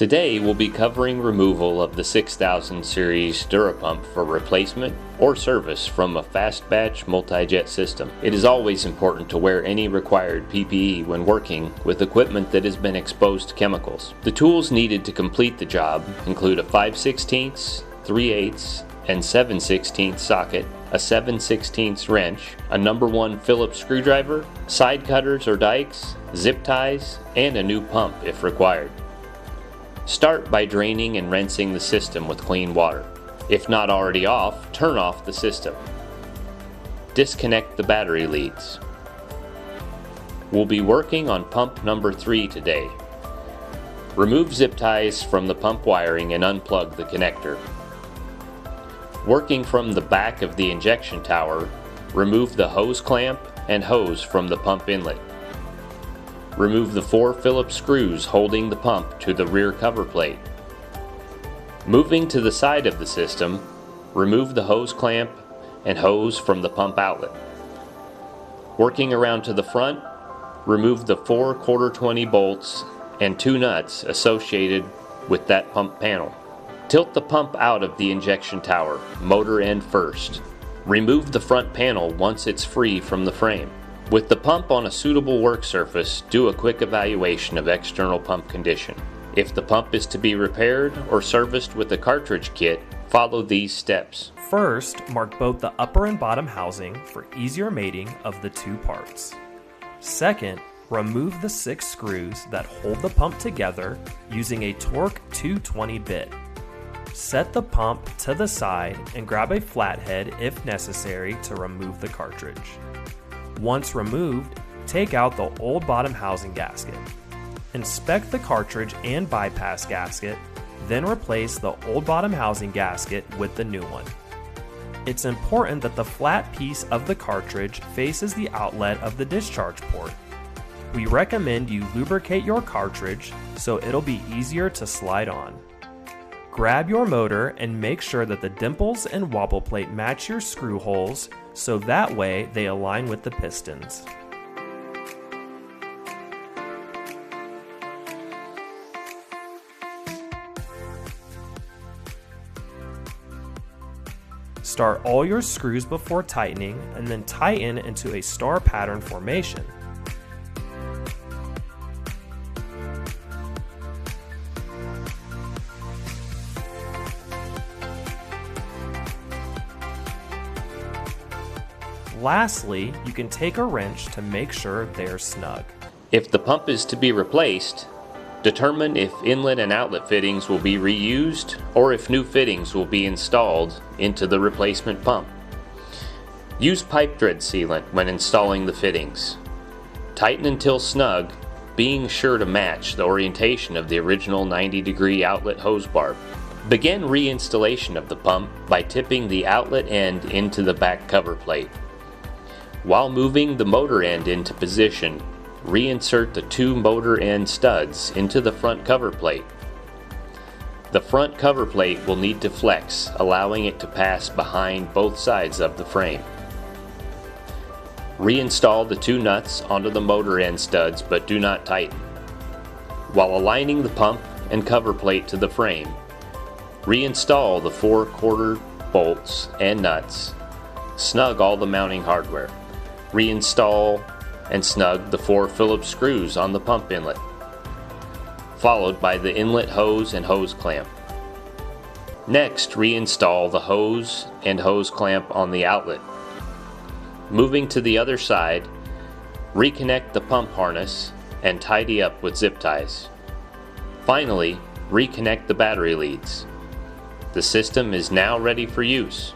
Today we'll be covering removal of the 6000 series Dura-Pump for replacement or service from a FastBatch MultiJet system. It is always important to wear any required PPE when working with equipment that has been exposed to chemicals. The tools needed to complete the job include a 5/16, 3/8, and 7/16 socket, a 7/16 wrench, a number 1 Phillips screwdriver, side cutters or dikes, zip ties, and a new pump if required. Start by draining and rinsing the system with clean water. If not already off, turn off the system. Disconnect the battery leads. We'll be working on pump number 3 today. Remove zip ties from the pump wiring and unplug the connector. Working from the back of the injection tower, remove the hose clamp and hose from the pump inlet. Remove the 4 Phillips screws holding the pump to the rear cover plate. Moving to the side of the system, remove the hose clamp and hose from the pump outlet. Working around to the front, remove the 4 1/4-20 bolts and 2 nuts associated with that pump panel. Tilt the pump out of the injection tower, motor end first. Remove the front panel once it's free from the frame. With the pump on a suitable work surface, do a quick evaluation of external pump condition. If the pump is to be repaired or serviced with a cartridge kit, follow these steps. First, mark both the upper and bottom housing for easier mating of the 2 parts. Second, remove the 6 screws that hold the pump together using a Torque 220 bit. Set the pump to the side and grab a flathead if necessary to remove the cartridge. Once removed, take out the old bottom housing gasket. Inspect the cartridge and bypass gasket, then replace the old bottom housing gasket with the new one. It's important that the flat piece of the cartridge faces the outlet of the discharge port. We recommend you lubricate your cartridge so it'll be easier to slide on. Grab your motor and make sure that the dimples and wobble plate match your screw holes so that way they align with the pistons. Start all your screws before tightening and then tighten into a star pattern formation. Lastly, you can take a wrench to make sure they're snug. If the pump is to be replaced, determine if inlet and outlet fittings will be reused or if new fittings will be installed into the replacement pump. Use pipe thread sealant when installing the fittings. Tighten until snug, being sure to match the orientation of the original 90-degree outlet hose barb. Begin reinstallation of the pump by tipping the outlet end into the back cover plate. While moving the motor end into position, reinsert the 2 motor end studs into the front cover plate. The front cover plate will need to flex, allowing it to pass behind both sides of the frame. Reinstall the 2 nuts onto the motor end studs, but do not tighten. While aligning the pump and cover plate to the frame, reinstall the 4 1/4 bolts and nuts. Snug all the mounting hardware. Reinstall and snug the 4 Phillips screws on the pump inlet, followed by the inlet hose and hose clamp. Next, reinstall the hose and hose clamp on the outlet. Moving to the other side, reconnect the pump harness and tidy up with zip ties. Finally, reconnect the battery leads. The system is now ready for use.